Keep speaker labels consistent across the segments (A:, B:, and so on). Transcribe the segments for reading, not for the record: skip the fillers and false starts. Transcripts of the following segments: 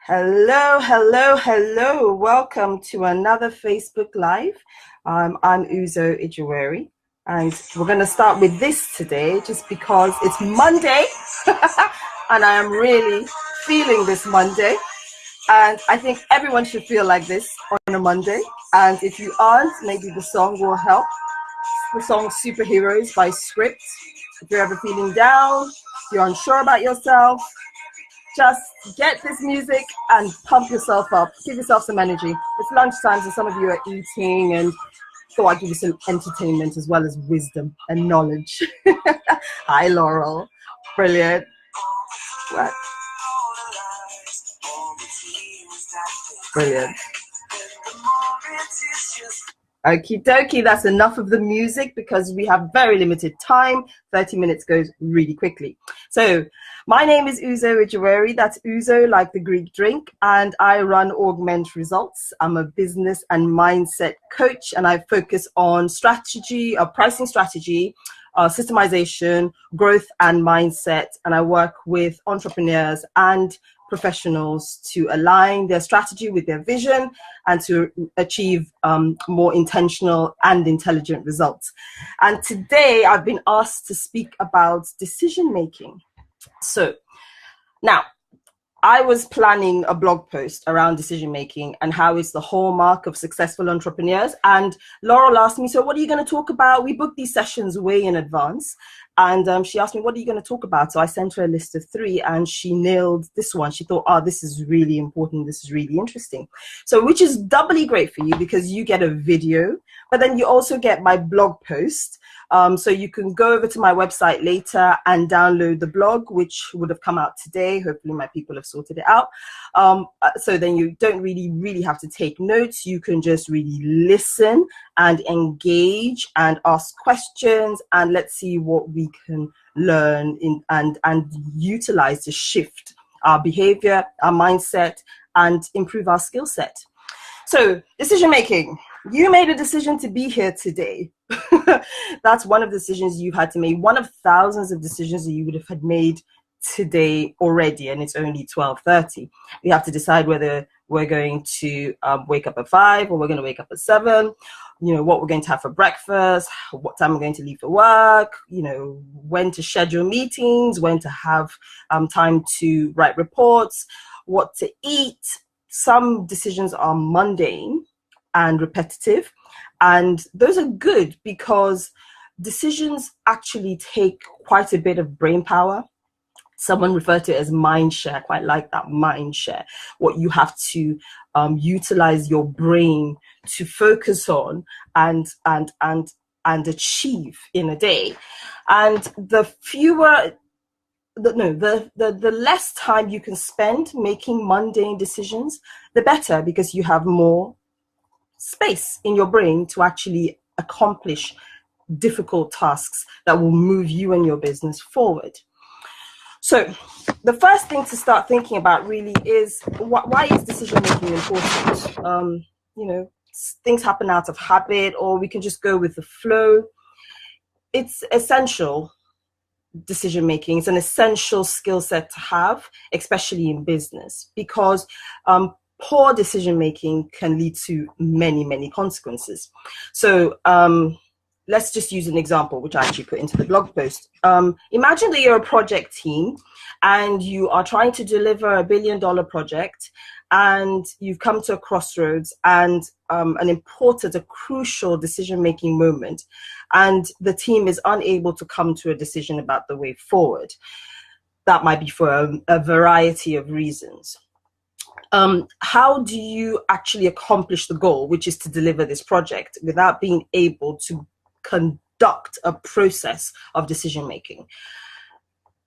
A: Hello, hello, hello. Welcome to another Facebook Live. I'm Uzo Ijewere, and we're going to start with this today just because it's Monday and I am really feeling this Monday. And I think everyone should feel like this on a Monday. And if you aren't, maybe the song will help. The song Superheroes by Script. If you're ever feeling down, you're unsure about yourself, just get this music and pump yourself up. Give yourself some energy. It's lunchtime, so some of you are eating, and thought I'd give you some entertainment as well as wisdom and knowledge. Hi, Laurel. Brilliant. What? Brilliant. Okie dokie, that's enough of the music because we have very limited time. 30 minutes goes really quickly. So my name is Uzo Ijewere. That's Uzo like the Greek drink, and I run Augment Results. I'm a business and mindset coach, and I focus on strategy, pricing strategy, systemization, growth, and mindset. And I work with entrepreneurs and professionals to align their strategy with their vision and to achieve more intentional and intelligent results. And today I've been asked to speak about decision making. So now, I was planning a blog post around decision making and how it's the hallmark of successful entrepreneurs. And Laurel asked me, so what are you going to talk about? We booked these sessions way in advance. And she asked me, what are you going to talk about? So I sent her a list of 3 and she nailed this one. She thought, oh, this is really important. This is really interesting. So which is doubly great for you because you get a video, but then you also get my blog post. So you can go over to my website later and download the blog, which would have come out today. Hopefully my people have sorted it out. So then you don't really have to take notes. You can just really listen and engage and ask questions, and let's see what we can learn and utilize to shift our behavior, our mindset, and improve our skill set. So decision making. You made a decision to be here today. That's one of the decisions you had to make. One of thousands of decisions that you would have had made today already, and it's only 12:30. We have to decide whether we're going to wake up at 5 or we're going to wake up at 7. You know, what we're going to have for breakfast, what time we're going to leave for work, you know, when to schedule meetings, when to have time to write reports, what to eat. Some decisions are mundane and repetitive, and those are good because decisions actually take quite a bit of brain power. Someone referred to it as mind share. I quite like that, mind share. What you have to utilize your brain to focus on and achieve in a day. And the less time you can spend making mundane decisions, the better, because you have more space in your brain to actually accomplish difficult tasks that will move you and your business forward. So the first thing to start thinking about really is why is decision making important? You know, things happen out of habit, or we can just go with the flow. It's essential. Decision making is an essential skill set to have, especially in business, because poor decision making can lead to many consequences. So let's just use an example, which I actually put into the blog post. Imagine that you're a project team and you are trying to deliver $1 billion project, and you've come to a crossroads and a crucial decision-making moment, and the team is unable to come to a decision about the way forward. That might be for a variety of reasons. How do you actually accomplish the goal, which is to deliver this project, without being able to conduct a process of decision making?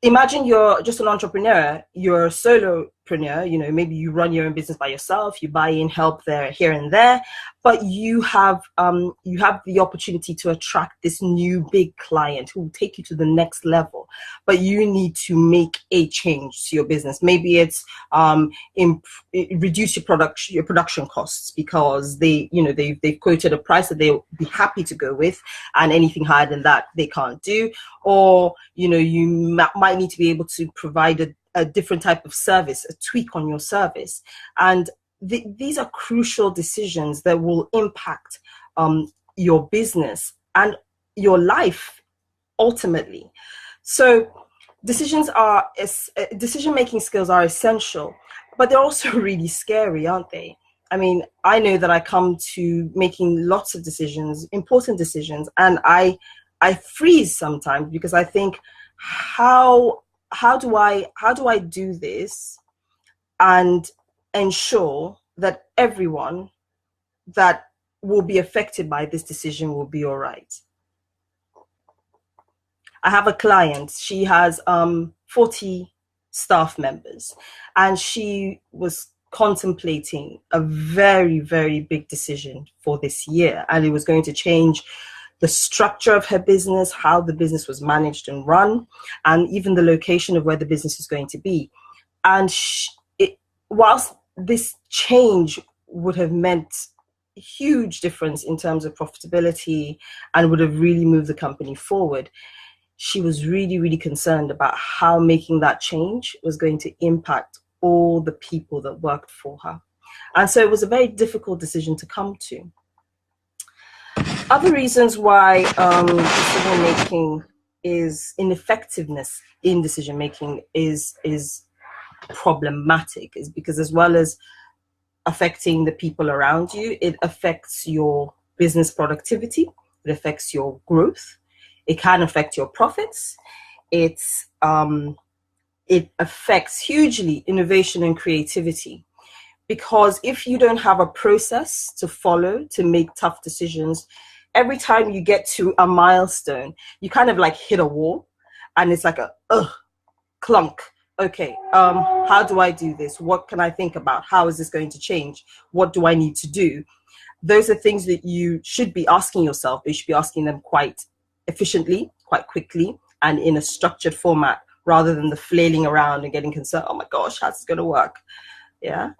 A: Imagine you're just an entrepreneur, you're a solopreneur, you know, maybe you run your own business by yourself, you buy in help there, here and there, but you have the opportunity to attract this new big client who will take you to the next level, but you need to make a change to your business. Maybe it's reduce your production costs because they've quoted a price that they'll be happy to go with, and anything higher than that they can't do. Or you might need to be able to provide a different type of service, a tweak on your service. And these are crucial decisions that will impact your business and your life ultimately. So decision-making skills are essential, but they're also really scary, aren't they? I mean, I know that I come to making lots of decisions, important decisions, and I freeze sometimes because I think, how do I do this and ensure that everyone that will be affected by this decision will be all right? I have a client, she has 40 staff members, and she was contemplating a very, very big decision for this year, and it was going to change the structure of her business, how the business was managed and run, and even the location of where the business is going to be. And whilst this change would have meant a huge difference in terms of profitability and would have really moved the company forward, she was really, really concerned about how making that change was going to impact all the people that worked for her. And so it was a very difficult decision to come to. Other reasons why decision-making is ineffectiveness in decision-making is problematic is because, as well as affecting the people around you, it affects your business productivity, it affects your growth, it can affect your profits, it affects hugely innovation and creativity. Because if you don't have a process to follow to make tough decisions, every time you get to a milestone, you kind of like hit a wall, and it's like a clunk. Okay, how do I do this? What can I think about? How is this going to change? What do I need to do? Those are things that you should be asking yourself. You should be asking them quite efficiently, quite quickly, and in a structured format, rather than the flailing around and getting concerned, oh my gosh, how's this going to work? Yeah.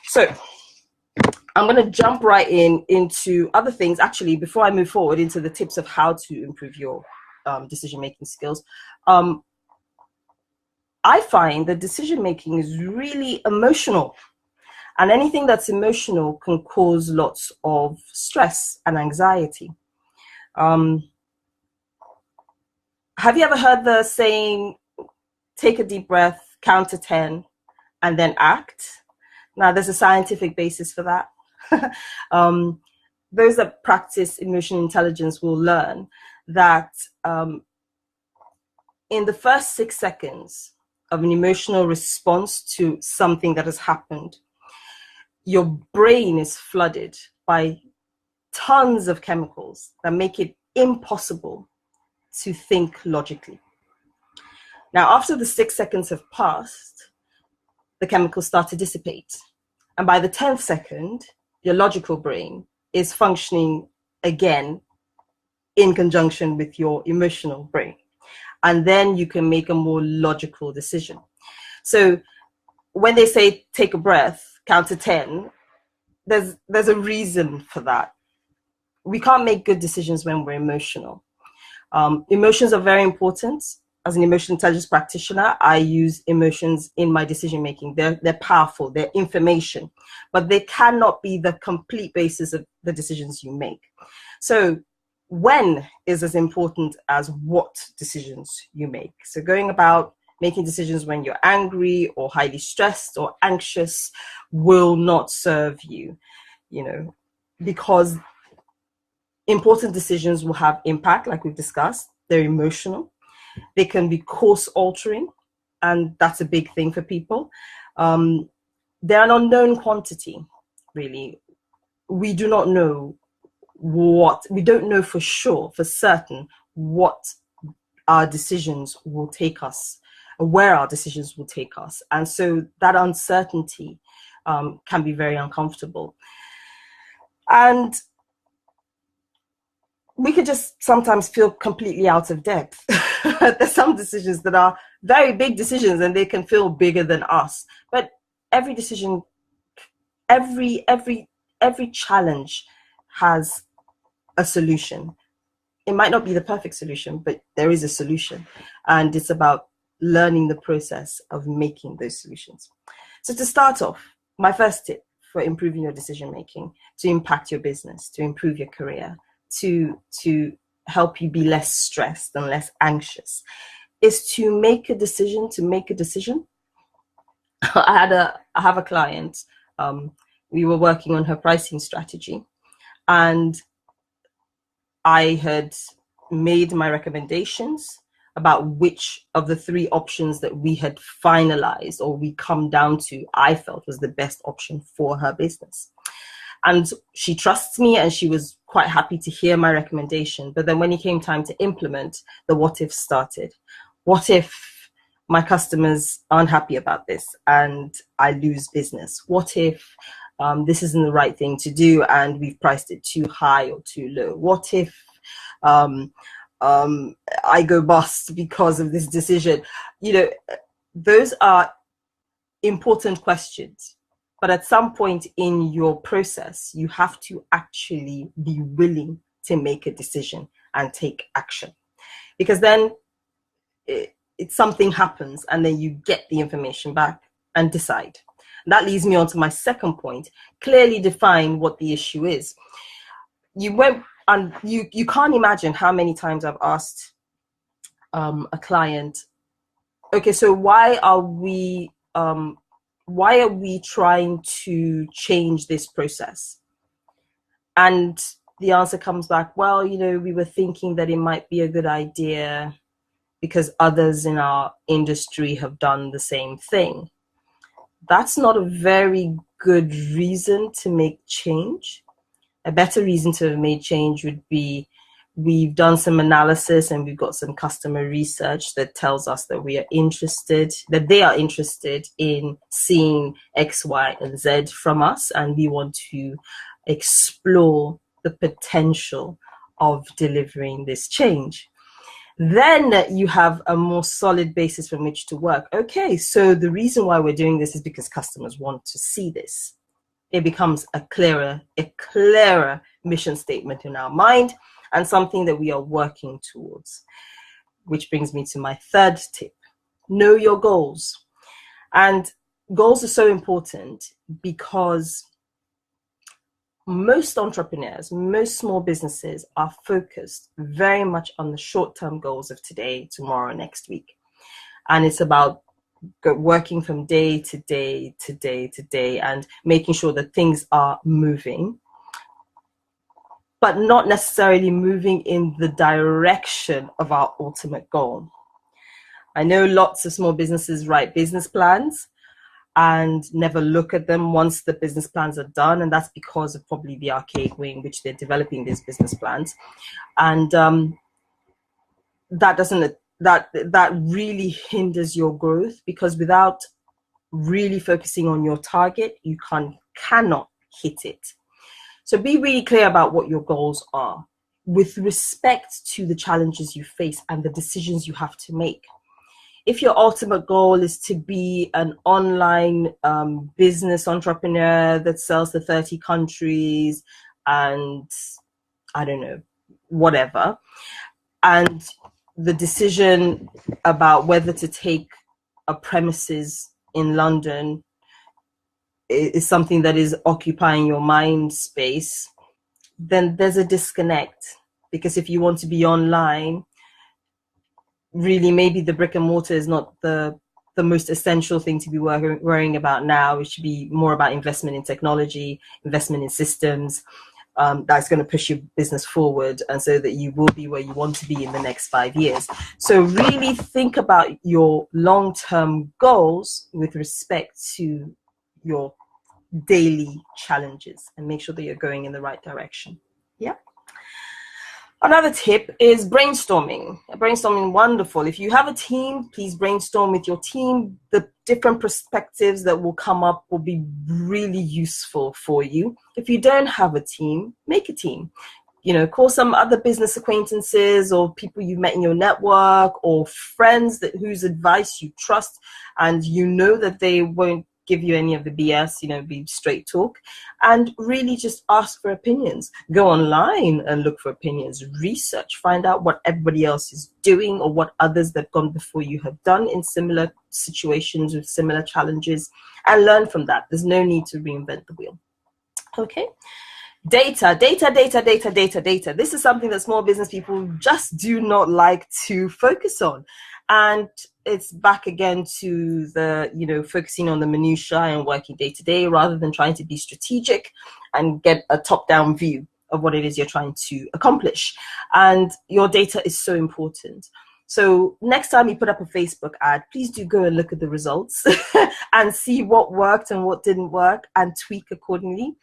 A: So I'm going to jump right into other things, actually, before I move forward into the tips of how to improve your decision-making skills. I find that decision-making is really emotional, and anything that's emotional can cause lots of stress and anxiety. Have you ever heard the saying, take a deep breath, count to 10, and then act? Now, there's a scientific basis for that. Those that practice emotional intelligence will learn that in the first 6 seconds of an emotional response to something that has happened, your brain is flooded by tons of chemicals that make it impossible to think logically. Now, after the 6 seconds have passed, the chemicals start to dissipate. And by the 10th second, your logical brain is functioning again in conjunction with your emotional brain. And then you can make a more logical decision. So when they say take a breath, count to 10, there's a reason for that. We can't make good decisions when we're emotional. Emotions are very important. As an emotional intelligence practitioner, I use emotions in my decision making. They're powerful, they're information, but they cannot be the complete basis of the decisions you make. So when is as important as what decisions you make. So going about making decisions when you're angry or highly stressed or anxious will not serve you, because important decisions will have impact, like we've discussed. They're emotional. They can be course altering, and that's a big thing for people. They're an unknown quantity, really. We do not know we don't know for sure, for certain, what our decisions will take us, where our decisions will take us. And so that uncertainty can be very uncomfortable. And we could just sometimes feel completely out of depth. There's some decisions that are very big decisions and they can feel bigger than us. But every decision, every challenge has a solution. It might not be the perfect solution, but there is a solution. And it's about learning the process of making those solutions. So to start off, my first tip for improving your decision making, to impact your business, to improve your career, to help you be less stressed and less anxious, is to make a decision. I have a client. We were working on her pricing strategy, and I had made my recommendations about which of the 3 options that we had finalized or we come down to, I felt was the best option for her business. And she trusts me, and she was quite happy to hear my recommendation. But then when it came time to implement, the what if started. What if my customers aren't happy about this and I lose business? What if this isn't the right thing to do and we've priced it too high or too low? What if I go bust because of this decision? You know, those are important questions. But at some point in your process, you have to actually be willing to make a decision and take action. Because then something happens, and then you get the information back and decide. That leads me on to my second point: clearly define what the issue is. You can't imagine how many times I've asked a client, okay, so why are we trying to change this process? And the answer comes back, well, we were thinking that it might be a good idea because others in our industry have done the same thing. That's not a very good reason to make change. A better reason to have made change would be, we've done some analysis and we've got some customer research that tells us that they are interested in seeing X, Y, and Z from us, and we want to explore the potential of delivering this change. Then you have a more solid basis from which to work. Okay, so the reason why we're doing this is because customers want to see this. It becomes a clearer mission statement in our mind, and something that we are working towards. Which brings me to my third tip: know your goals. And goals are so important because most entrepreneurs, most small businesses are focused very much on the short-term goals of today, tomorrow, next week. And it's about working from day to day to day to day and making sure that things are moving, but not necessarily moving in the direction of our ultimate goal. I know lots of small businesses write business plans and never look at them once the business plans are done, and that's because of probably the archaic way in which they're developing these business plans. And that really hinders your growth, because without really focusing on your target, you cannot hit it. So be really clear about what your goals are with respect to the challenges you face and the decisions you have to make. If your ultimate goal is to be an online business entrepreneur that sells to 30 countries and I don't know, whatever, and the decision about whether to take a premises in London is something that is occupying your mind space, then there's a disconnect. Because if you want to be online, really maybe the brick and mortar is not the most essential thing to be worrying about now. It should be more about investment in technology, investment in systems, that's going to push your business forward, and so that you will be where you want to be in the next 5 years. So really think about your long-term goals with respect to your daily challenges and make sure that you're going in the right direction. Yeah. Another tip is brainstorming. Brainstorming, wonderful. If you have a team, please brainstorm with your team. The different perspectives that will come up will be really useful for you. If you don't have a team, make a team. Call some other business acquaintances or people you've met in your network or friends whose advice you trust, and that they won't give you any of the BS, be straight talk, and really just ask for opinions. Go online and look for opinions, research, find out what everybody else is doing or what others that have gone before you have done in similar situations with similar challenges, and learn from that. There's no need to reinvent the wheel. Okay. Data. This is something that small business people just do not like to focus on. And it's back again to the, focusing on the minutiae and working day to day rather than trying to be strategic and get a top-down view of what it is you're trying to accomplish. And your data is so important. So next time you put up a Facebook ad, please do go and look at the results and see what worked and what didn't work and tweak accordingly.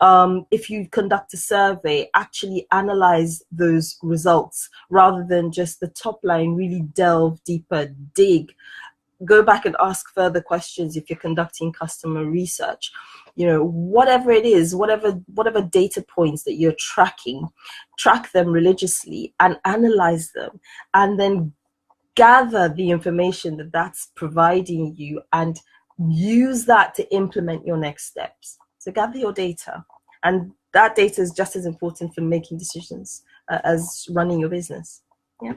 A: If you conduct a survey, actually analyze those results rather than just the top line. Really delve deeper, dig, go back and ask further questions. If you're conducting customer research, whatever it is, whatever data points that you're tracking, track them religiously and analyze them, and then gather the information that's providing you and use that to implement your next steps. So gather your data, and that data is just as important for making decisions as running your business. Yeah.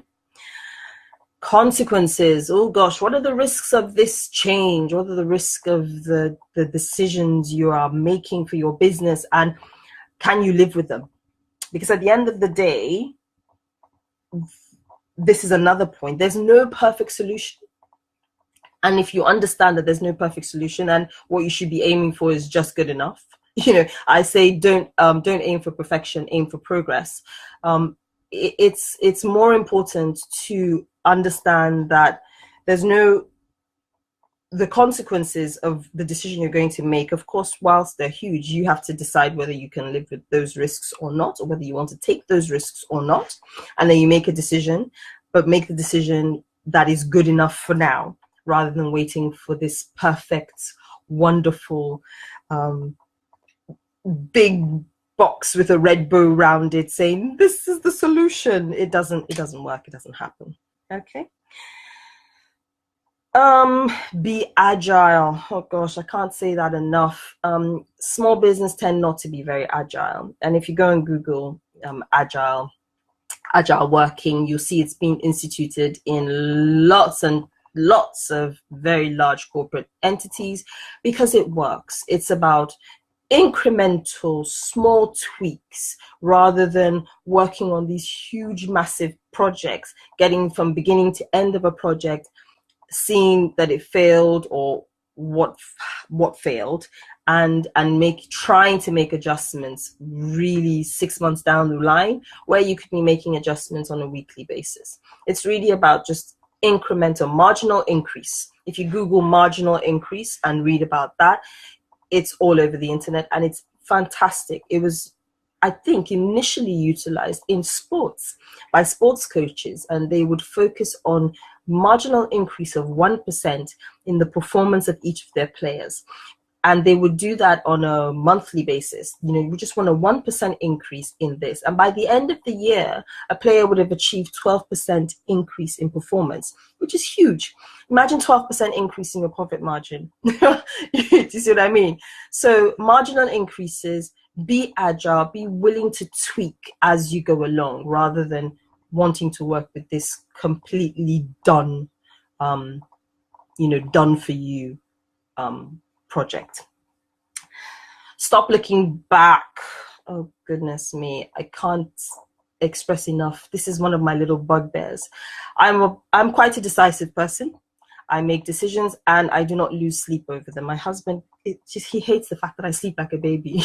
A: Consequences. Oh gosh, what are the risks of this change? What are the risks of the decisions you are making for your business, and can you live with them? Because at the end of the day, this is another point. There's no perfect solution. And if you understand that there's no perfect solution and what you should be aiming for is just good enough, I say don't aim for perfection, aim for progress. It's more important to understand that the consequences of the decision you're going to make, of course, whilst they're huge, you have to decide whether you can live with those risks or not, or whether you want to take those risks or not. And then you make a decision, but make the decision that is good enough for now, rather than waiting for this perfect, wonderful, big box with a red bow around it saying, this is the solution. It doesn't work. It doesn't happen. Okay. Be agile. Oh gosh, I can't say that enough. Small business tend not to be very agile. And if you go and Google agile working, you'll see it's been instituted in lots and lots of very large corporate entities because it works. It's about incremental small tweaks rather than working on these huge massive projects, getting from beginning to end of a project, seeing that it failed or what failed, and trying to make adjustments really 6 months down the line, where you could be making adjustments on a weekly basis. It's really about just incremental, marginal increase. If you Google marginal increase and read about that, it's all over the internet and it's fantastic. It was, I think, initially utilized in sports by sports coaches, and they would focus on marginal increase of 1% in the performance of each of their players. And they would do that on a monthly basis. You just want a 1% increase in this. And by the end of the year, a player would have achieved 12% increase in performance, which is huge. Imagine 12% increase in your profit margin. Do you see what I mean? So marginal increases, be agile, be willing to tweak as you go along, rather than wanting to work with this completely done for you project. Stop looking back. Oh goodness me, I can't express enough. This is one of my little bugbears. I'm quite a decisive person. I make decisions and I do not lose sleep over them. My husband, he hates the fact that I sleep like a baby.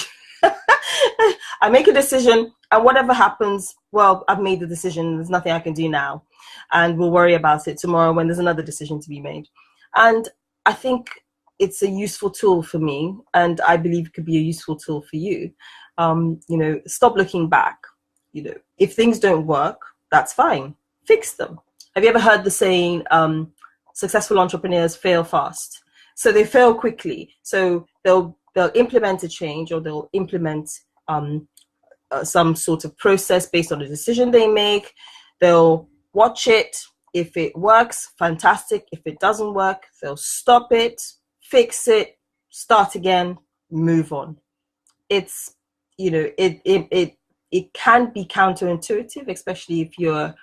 A: I make a decision and whatever happens, well, I've made the decision. There's nothing I can do now. And we'll worry about it tomorrow when there's another decision to be made. And I think it's a useful tool for me, and I believe it could be a useful tool for you. Stop looking back. If things don't work, that's fine. Fix them. Have you ever heard the saying, successful entrepreneurs fail fast? So they fail quickly. So they'll implement a change, or they'll implement some sort of process based on a decision they make. They'll watch it. If it works, fantastic. If it doesn't work, they'll stop it, fix it, start again, move on. It's, you know, it can be counterintuitive, especially if you're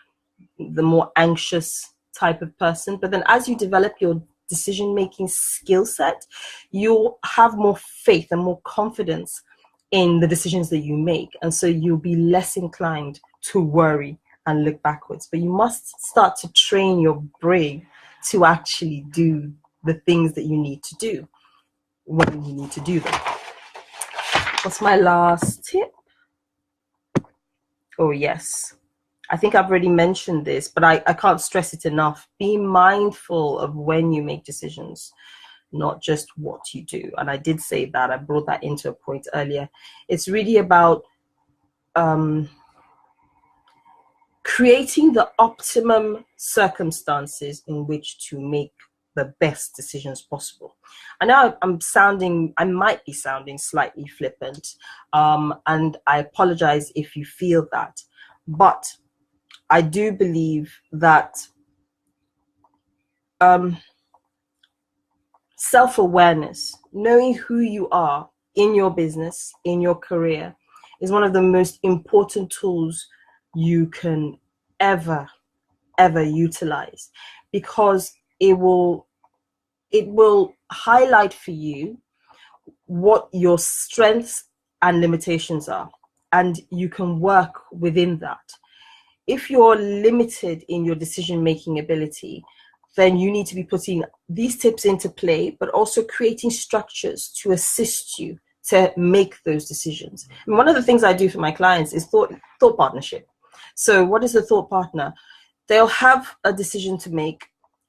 A: the more anxious type of person. But then as you develop your decision-making skill set, you'll have more faith and more confidence in the decisions that you make. And so you'll be less inclined to worry and look backwards. But you must start to train your brain to actually do the things that you need to do when you need to do them. What's my last tip? Oh, yes. I think I've already mentioned this, but I can't stress it enough. Be mindful of when you make decisions, not just what you do. And I did say that. I brought that into a point earlier. It's really about creating the optimum circumstances in which to make the best decisions possible. I know I might be sounding slightly flippant, and I apologize if you feel that, but I do believe that self-awareness, knowing who you are in your business, in your career, is one of the most important tools you can ever utilize, because it will highlight for you what your strengths and limitations are, and you can work within that. If you're limited in your decision-making ability, then you need to be putting these tips into play, but also creating structures to assist you to make those decisions. And one of the things I do for my clients is thought partnership. So what is a thought partner? They'll have a decision to make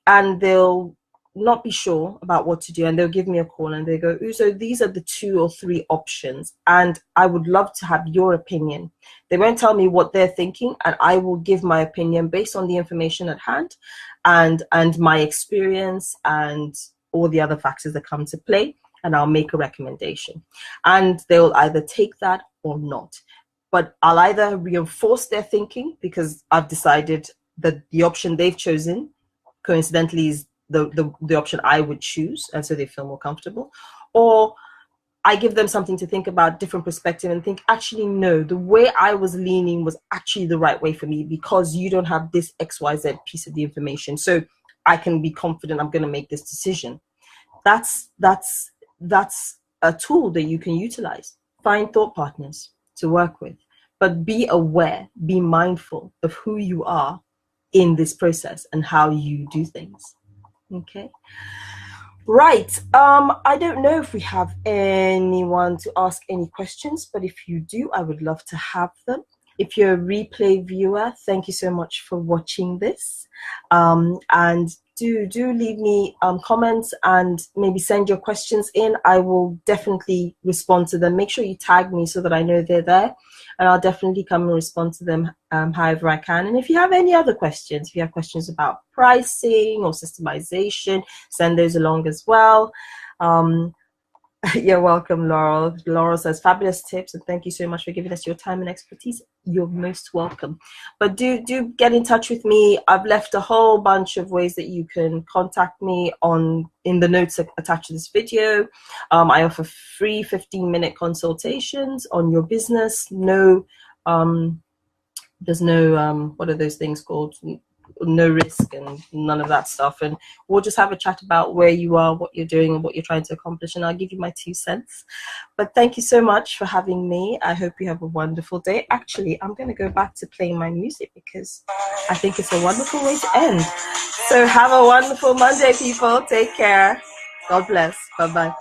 A: and they'll not be sure about what to do, and they'll give me a call and they go, Uzo, these are the 2 or 3 options and I would love to have your opinion. They won't tell me what they're thinking, and I will give my opinion based on the information at hand and my experience and all the other factors that come to play, and I'll make a recommendation. And they'll either take that or not. But I'll either reinforce their thinking because I've decided that the option they've chosen coincidentally is the option I would choose, and so they feel more comfortable, or I give them something to think about, different perspective, and think, actually, no, the way I was leaning was actually the right way for me because you don't have this XYZ piece of the information. So I can be confident I'm going to make this decision. That's a tool that you can utilize. Find thought partners to work with, but be aware, be mindful of who you are in this process and how you do things. Okay. Right. I don't know if we have anyone to ask any questions, but if you do, I would love to have them. If you're a replay viewer, thank you so much for watching this. And do leave me comments and maybe send your questions in. I will definitely respond to them. Make sure you tag me so that I know they're there, and I'll definitely come and respond to them however I can. And if you have any other questions, if you have questions about pricing or systemization, send those along as well. You're welcome, Laurel. Laurel says, fabulous tips, and thank you so much for giving us your time and expertise. You're most welcome. But do get in touch with me. I've left a whole bunch of ways that you can contact me in the notes attached to this video. I offer free 15-minute consultations on your business. There's no what are those things called? No risk and none of that stuff, and we'll just have a chat about where you are, what you're doing, and what you're trying to accomplish, and I'll give you my 2 cents. But thank you so much for having me. I hope you have a wonderful day. Actually, I'm going to go back to playing my music because I think it's a wonderful way to end. So have a wonderful Monday, people. Take care. God bless. Bye-bye.